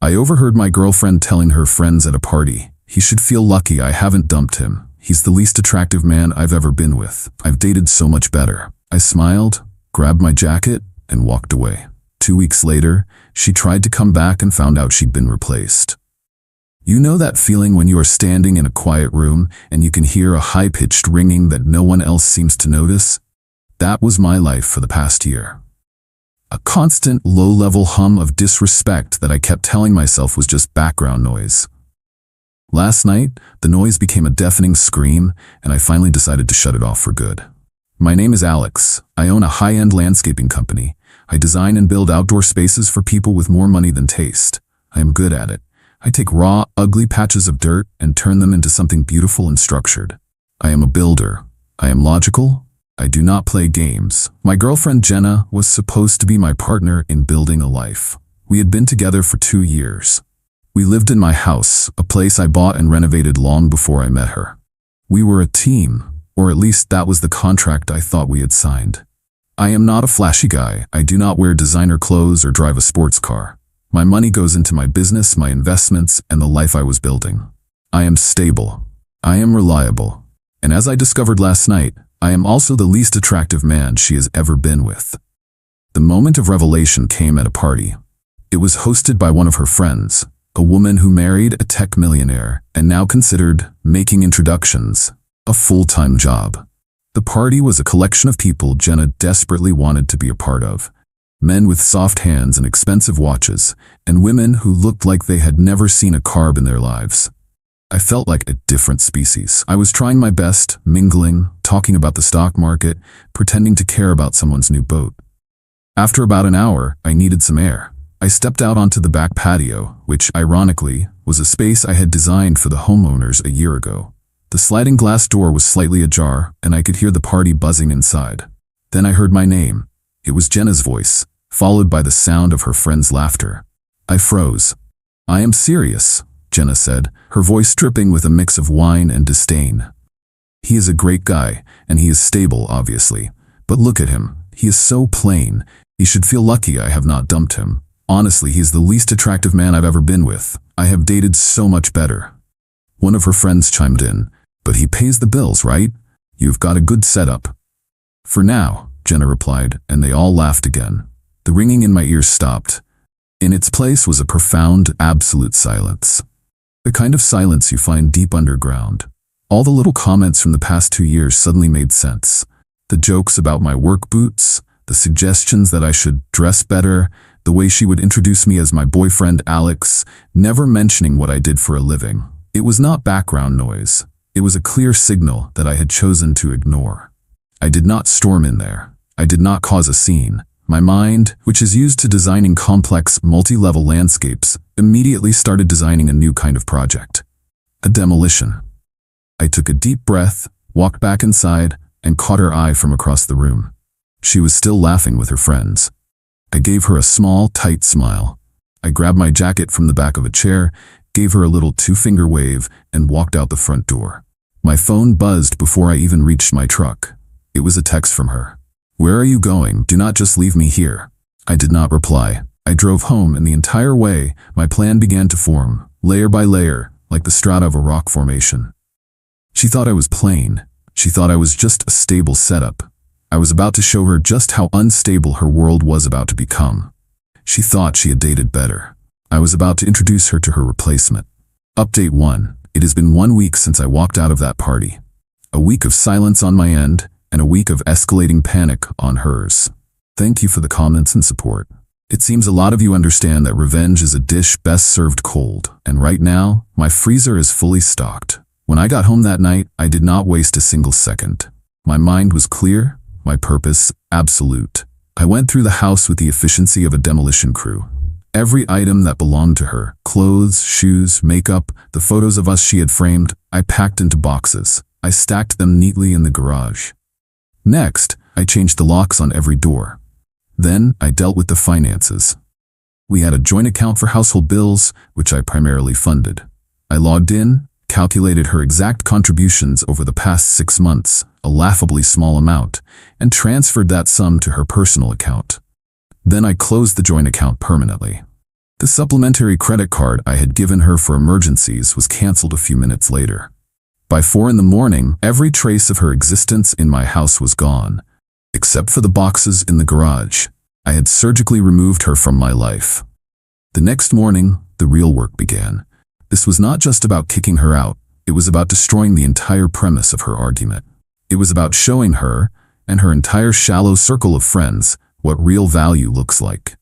I overheard my girlfriend telling her friends at a party, "He should feel lucky I haven't dumped him. He's the least attractive man I've ever been with. I've dated so much better." I smiled, grabbed my jacket, and walked away. 2 weeks later, she tried to come back and found out she'd been replaced. You know that feeling when you are standing in a quiet room and you can hear a high-pitched ringing that no one else seems to notice? That was my life for the past year. A constant, low-level hum of disrespect that I kept telling myself was just background noise. Last night, the noise became a deafening scream, and I finally decided to shut it off for good. My name is Alex. I own a high-end landscaping company. I design and build outdoor spaces for people with more money than taste. I am good at it. I take raw, ugly patches of dirt and turn them into something beautiful and structured. I am a builder. I am logical. I do not play games. My girlfriend Jenna was supposed to be my partner in building a life. We had been together for 2 years. We lived in my house, a place I bought and renovated long before I met her. We were a team, or at least that was the contract I thought we had signed. I am not a flashy guy. I do not wear designer clothes or drive a sports car. My money goes into my business, my investments, and the life I was building. I am stable. I am reliable. And as I discovered last night, I am also the least attractive man she has ever been with. The moment of revelation came at a party. It was hosted by one of her friends, a woman who married a tech millionaire and now considered making introductions a full-time job. The party was a collection of people Jenna desperately wanted to be a part of. Men with soft hands and expensive watches, and women who looked like they had never seen a carb in their lives. I felt like a different species. I was trying my best, mingling, talking about the stock market, pretending to care about someone's new boat. After about an hour, I needed some air. I stepped out onto the back patio, which, ironically, was a space I had designed for the homeowners a year ago. The sliding glass door was slightly ajar, and I could hear the party buzzing inside. Then I heard my name. It was Jenna's voice, followed by the sound of her friend's laughter. I froze. "I am serious," Jenna said, her voice dripping with a mix of wine and disdain. "He is a great guy, and he is stable, obviously. But look at him. He is so plain. He should feel lucky I have not dumped him. Honestly, he is the least attractive man I've ever been with. I have dated so much better." One of her friends chimed in, "But he pays the bills, right? You've got a good setup." "For now," Jenna replied, and they all laughed again. The ringing in my ears stopped. In its place was a profound, absolute silence. The kind of silence you find deep underground. All the little comments from the past 2 years suddenly made sense. The jokes about my work boots, the suggestions that I should dress better, the way she would introduce me as my boyfriend Alex, never mentioning what I did for a living. It was not background noise. It was a clear signal that I had chosen to ignore. I did not storm in there. I did not cause a scene. My mind, which is used to designing complex, multi-level landscapes, immediately started designing a new kind of project. A demolition. I took a deep breath, walked back inside, and caught her eye from across the room. She was still laughing with her friends. I gave her a small, tight smile. I grabbed my jacket from the back of a chair, gave her a little 2-finger wave, and walked out the front door. My phone buzzed before I even reached my truck. It was a text from her. "Where are you going? Do not just leave me here." I did not reply. I drove home, and the entire way, my plan began to form, layer by layer, like the strata of a rock formation. She thought I was plain. She thought I was just a stable setup. I was about to show her just how unstable her world was about to become. She thought she had dated better. I was about to introduce her to her replacement. Update 1. It has been 1 week since I walked out of that party. A week of silence on my end, and a week of escalating panic on hers. Thank you for the comments and support. It seems a lot of you understand that revenge is a dish best served cold, and right now, my freezer is fully stocked. When I got home that night, I did not waste a single second. My mind was clear, my purpose absolute. I went through the house with the efficiency of a demolition crew. Every item that belonged to her, clothes, shoes, makeup, the photos of us she had framed, I packed into boxes. I stacked them neatly in the garage. Next, I changed the locks on every door. Then, I dealt with the finances. We had a joint account for household bills, which I primarily funded. I logged in, calculated her exact contributions over the past 6 months, a laughably small amount, and transferred that sum to her personal account. Then I closed the joint account permanently. The supplementary credit card I had given her for emergencies was canceled a few minutes later. By 4 in the morning, every trace of her existence in my house was gone, except for the boxes in the garage. I had surgically removed her from my life. The next morning, the real work began. This was not just about kicking her out, it was about destroying the entire premise of her argument. It was about showing her, and her entire shallow circle of friends, what real value looks like.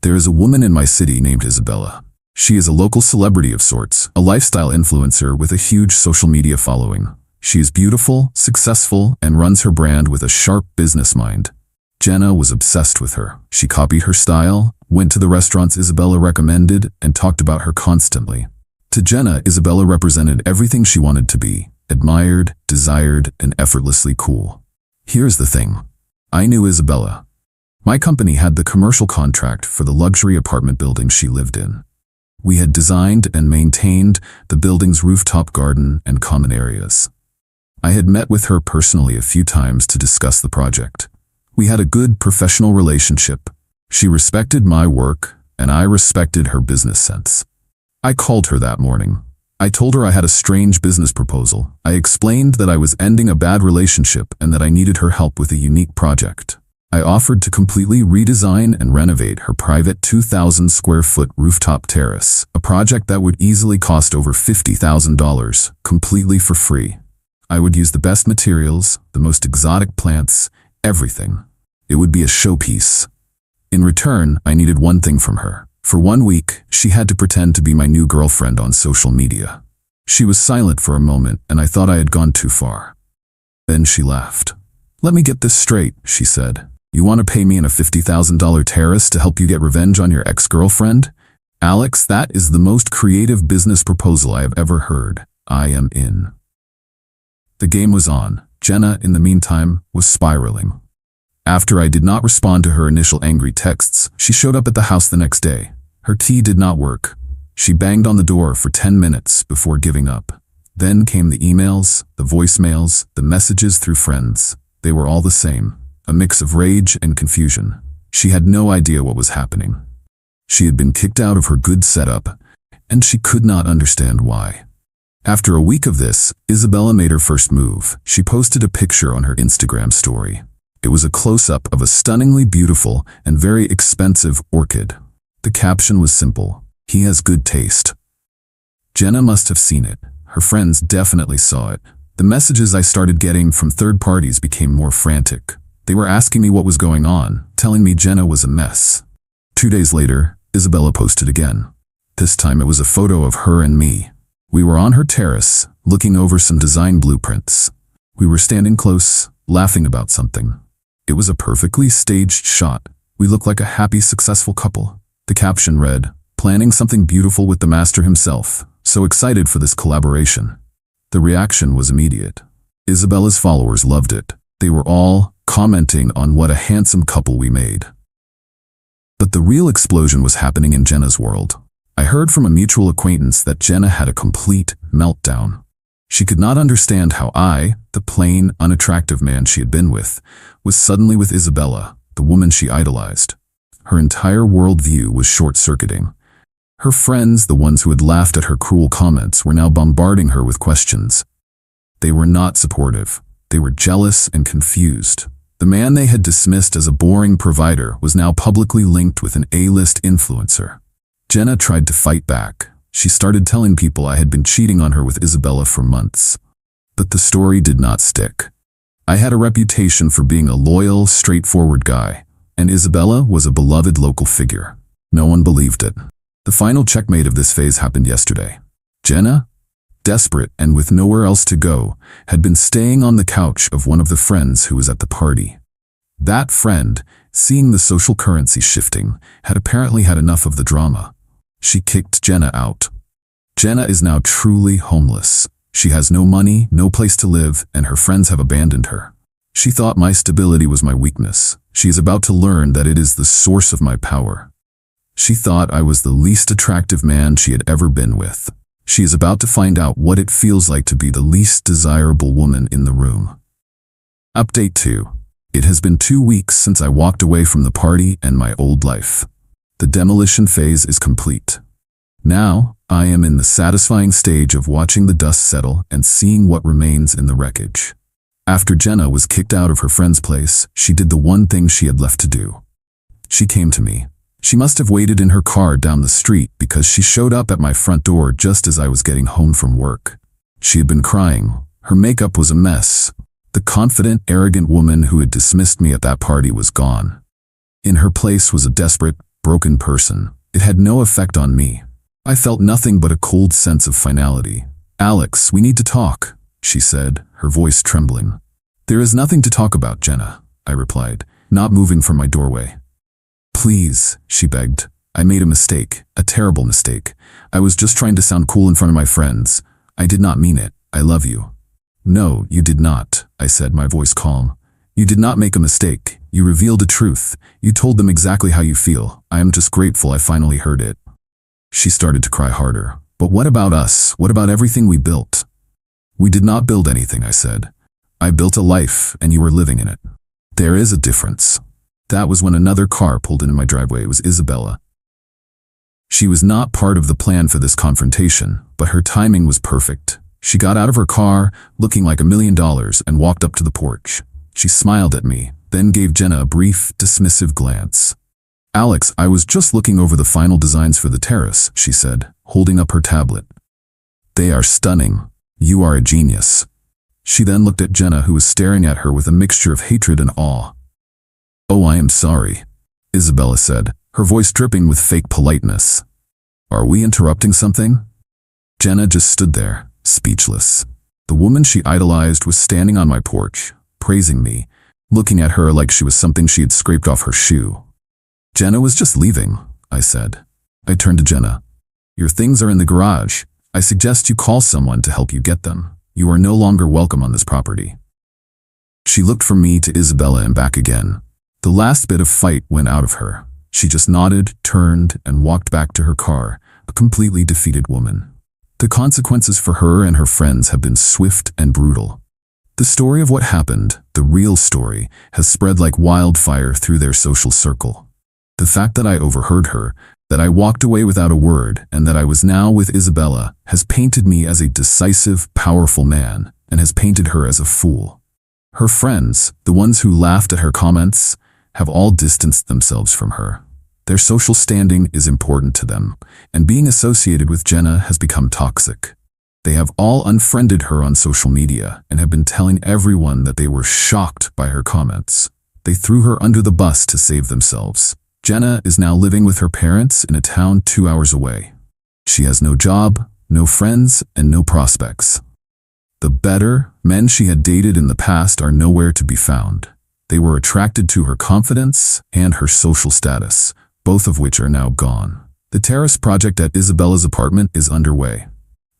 There is a woman in my city named Isabella. She is a local celebrity of sorts, a lifestyle influencer with a huge social media following. She is beautiful, successful, and runs her brand with a sharp business mind. Jenna was obsessed with her. She copied her style, went to the restaurants Isabella recommended, and talked about her constantly. To Jenna, Isabella represented everything she wanted to be: admired, desired, and effortlessly cool. Here's the thing. I knew Isabella. My company had the commercial contract for the luxury apartment building she lived in. We had designed and maintained the building's rooftop garden and common areas. I had met with her personally a few times to discuss the project. We had a good professional relationship. She respected my work, and I respected her business sense. I called her that morning. I told her I had a strange business proposal. I explained that I was ending a bad relationship and that I needed her help with a unique project. I offered to completely redesign and renovate her private 2,000 square foot rooftop terrace, a project that would easily cost over $50,000, completely for free. I would use the best materials, the most exotic plants, everything. It would be a showpiece. In return, I needed one thing from her. For 1 week, she had to pretend to be my new girlfriend on social media. She was silent for a moment, and I thought I had gone too far. Then she laughed. "Let me get this straight," she said. "You want to pay me in a $50,000 terrace to help you get revenge on your ex-girlfriend? Alex, that is the most creative business proposal I have ever heard. I am in." The game was on. Jenna, in the meantime, was spiraling. After I did not respond to her initial angry texts, she showed up at the house the next day. Her key did not work. She banged on the door for 10 minutes before giving up. Then came the emails, the voicemails, the messages through friends. They were all the same. A mix of rage and confusion. She had no idea what was happening. She had been kicked out of her good setup, and she could not understand why. After a week of this, Isabella made her first move. She posted a picture on her Instagram story. It was a close-up of a stunningly beautiful and very expensive orchid. The caption was simple: "He has good taste." Jenna must have seen it. Her friends definitely saw it. The messages I started getting from third parties became more frantic. They were asking me what was going on, telling me Jenna was a mess. 2 days later, Isabella posted again. This time it was a photo of her and me. We were on her terrace, looking over some design blueprints. We were standing close, laughing about something. It was a perfectly staged shot. We looked like a happy, successful couple. The caption read, "Planning something beautiful with the master himself. So excited for this collaboration." The reaction was immediate. Isabella's followers loved it. They were all commenting on what a handsome couple we made. But the real explosion was happening in Jenna's world. I heard from a mutual acquaintance that Jenna had a complete meltdown. She could not understand how I, the plain, unattractive man she had been with, was suddenly with Isabella, the woman she idolized. Her entire worldview was short-circuiting. Her friends, the ones who had laughed at her cruel comments, were now bombarding her with questions. They were not supportive. They were jealous and confused. The man they had dismissed as a boring provider was now publicly linked with an A-list influencer. Jenna tried to fight back. She started telling people I had been cheating on her with Isabella for months. But the story did not stick. I had a reputation for being a loyal, straightforward guy, and Isabella was a beloved local figure. No one believed it. The final checkmate of this phase happened yesterday. Jenna, desperate and with nowhere else to go, had been staying on the couch of one of the friends who was at the party. That friend, seeing the social currency shifting, had apparently had enough of the drama. She kicked Jenna out. Jenna is now truly homeless. She has no money, no place to live, and her friends have abandoned her. She thought my stability was my weakness. She is about to learn that it is the source of my power. She thought I was the least attractive man she had ever been with. She is about to find out what it feels like to be the least desirable woman in the room. Update 2. It has been 2 weeks since I walked away from the party and my old life. The demolition phase is complete. Now, I am in the satisfying stage of watching the dust settle and seeing what remains in the wreckage. After Jenna was kicked out of her friend's place, she did the one thing she had left to do. She came to me. She must have waited in her car down the street because she showed up at my front door just as I was getting home from work. She had been crying. Her makeup was a mess. The confident, arrogant woman who had dismissed me at that party was gone. In her place was a desperate, broken person. It had no effect on me. I felt nothing but a cold sense of finality. "Alex, we need to talk," she said, her voice trembling. "There is nothing to talk about, Jenna," I replied, not moving from my doorway. "Please," she begged. "I made a mistake, a terrible mistake. I was just trying to sound cool in front of my friends. I did not mean it. I love you." "No, you did not," I said, my voice calm. "You did not make a mistake. You revealed the truth. You told them exactly how you feel. I am just grateful I finally heard it." She started to cry harder. "But what about us? What about everything we built?" "We did not build anything," I said. "I built a life, and you were living in it. There is a difference." That was when another car pulled into my driveway. It was Isabella. She was not part of the plan for this confrontation, but her timing was perfect. She got out of her car, looking like $1 million, and walked up to the porch. She smiled at me, then gave Jenna a brief, dismissive glance. "Alex, I was just looking over the final designs for the terrace," she said, holding up her tablet. "They are stunning. You are a genius." She then looked at Jenna, who was staring at her with a mixture of hatred and awe. "Oh, I am sorry," Isabella said, her voice dripping with fake politeness. "Are we interrupting something?" Jenna just stood there, speechless. The woman she idolized was standing on my porch, praising me, looking at her like she was something she had scraped off her shoe. "Jenna was just leaving," I said. I turned to Jenna. "Your things are in the garage. I suggest you call someone to help you get them. You are no longer welcome on this property." She looked from me to Isabella and back again. The last bit of fight went out of her. She just nodded, turned, and walked back to her car, a completely defeated woman. The consequences for her and her friends have been swift and brutal. The story of what happened, the real story, has spread like wildfire through their social circle. The fact that I overheard her, that I walked away without a word, and that I was now with Isabella has painted me as a decisive, powerful man, and has painted her as a fool. Her friends, the ones who laughed at her comments, have all distanced themselves from her. Their social standing is important to them, and being associated with Jenna has become toxic. They have all unfriended her on social media and have been telling everyone that they were shocked by her comments. They threw her under the bus to save themselves. Jenna is now living with her parents in a town 2 hours away. She has no job, no friends, and no prospects. The better men she had dated in the past are nowhere to be found. They were attracted to her confidence and her social status, both of which are now gone. The terrace project at Isabella's apartment is underway.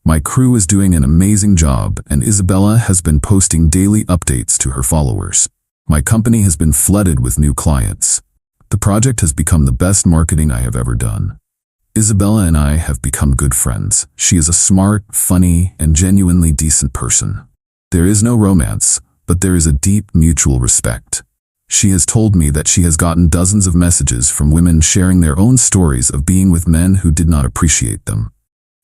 My crew is doing an amazing job, and Isabella has been posting daily updates to her followers. My company has been flooded with new clients. The project has become the best marketing I have ever done. Isabella and I have become good friends. She is a smart, funny, and genuinely decent person. There is no romance, but there is a deep mutual respect. She has told me that she has gotten dozens of messages from women sharing their own stories of being with men who did not appreciate them.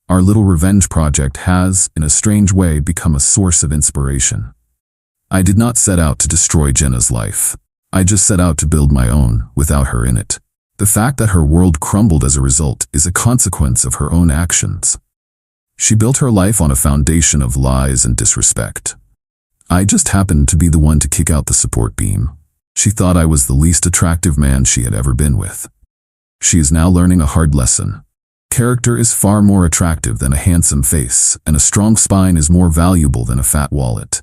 Our little revenge project has, in a strange way, become a source of inspiration. I did not set out to destroy Jenna's life. I just set out to build my own, without her in it. The fact that her world crumbled as a result is a consequence of her own actions. She built her life on a foundation of lies and disrespect. I just happened to be the one to kick out the support beam. She thought I was the least attractive man she had ever been with. She is now learning a hard lesson. Character is far more attractive than a handsome face, and a strong spine is more valuable than a fat wallet.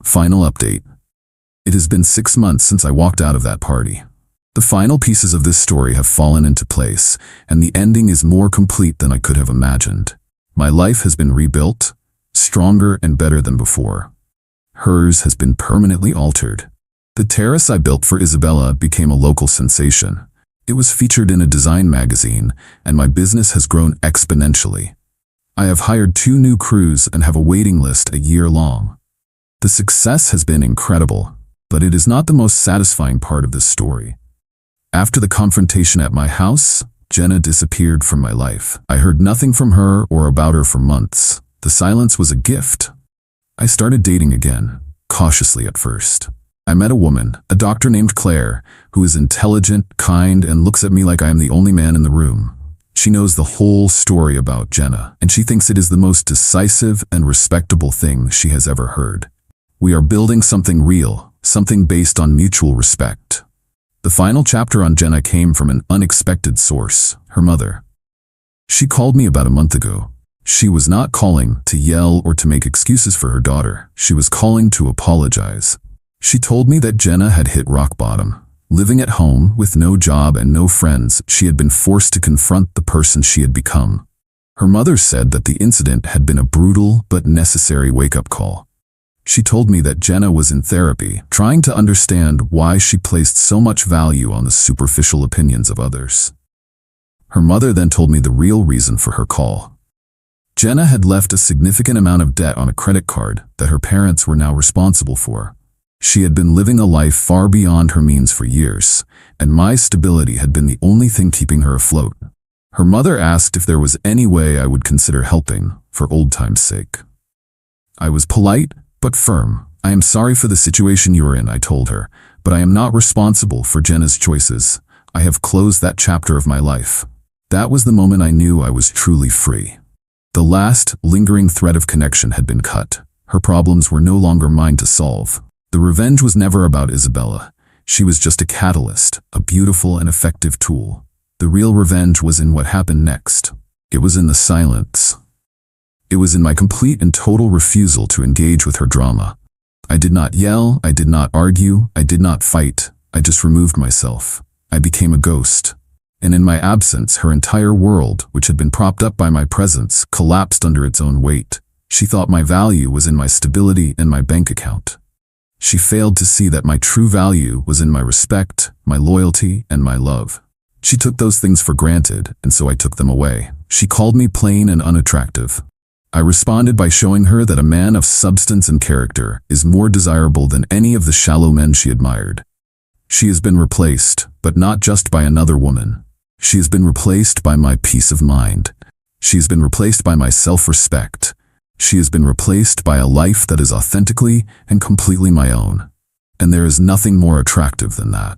Final update. It has been 6 months since I walked out of that party. The final pieces of this story have fallen into place, and the ending is more complete than I could have imagined. My life has been rebuilt, stronger and better than before. Hers has been permanently altered. The terrace I built for Isabella became a local sensation. It was featured in a design magazine, and my business has grown exponentially. I have hired 2 new crews and have a waiting list a year long. The success has been incredible, but it is not the most satisfying part of this story. After the confrontation at my house, Jenna disappeared from my life. I heard nothing from her or about her for months. The silence was a gift. I started dating again, cautiously at first. I met a woman, a doctor named Claire, who is intelligent, kind, and looks at me like I am the only man in the room. She knows the whole story about Jenna, and she thinks it is the most decisive and respectable thing she has ever heard. We are building something real, something based on mutual respect. The final chapter on Jenna came from an unexpected source, her mother. She called me about a month ago. She was not calling to yell or to make excuses for her daughter. She was calling to apologize. She told me that Jenna had hit rock bottom. Living at home, with no job and no friends, she had been forced to confront the person she had become. Her mother said that the incident had been a brutal but necessary wake-up call. She told me that Jenna was in therapy, trying to understand why she placed so much value on the superficial opinions of others. Her mother then told me the real reason for her call. Jenna had left a significant amount of debt on a credit card that her parents were now responsible for. She had been living a life far beyond her means for years, and my stability had been the only thing keeping her afloat. Her mother asked if there was any way I would consider helping, for old time's sake. I was polite, but firm. I am sorry for the situation you are in, I told her, but I am not responsible for Jenna's choices. I have closed that chapter of my life. That was the moment I knew I was truly free. The last, lingering thread of connection had been cut. Her problems were no longer mine to solve. The revenge was never about Isabella. She was just a catalyst, a beautiful and effective tool. The real revenge was in what happened next. It was in the silence. It was in my complete and total refusal to engage with her drama. I did not yell, I did not argue, I did not fight. I just removed myself. I became a ghost. And in my absence, her entire world, which had been propped up by my presence, collapsed under its own weight. She thought my value was in my stability and my bank account. She failed to see that my true value was in my respect, my loyalty, and my love. She took those things for granted, and so I took them away. She called me plain and unattractive. I responded by showing her that a man of substance and character is more desirable than any of the shallow men she admired. She has been replaced, but not just by another woman. She has been replaced by my peace of mind. She has been replaced by my self-respect. She has been replaced by a life that is authentically and completely my own. And there is nothing more attractive than that.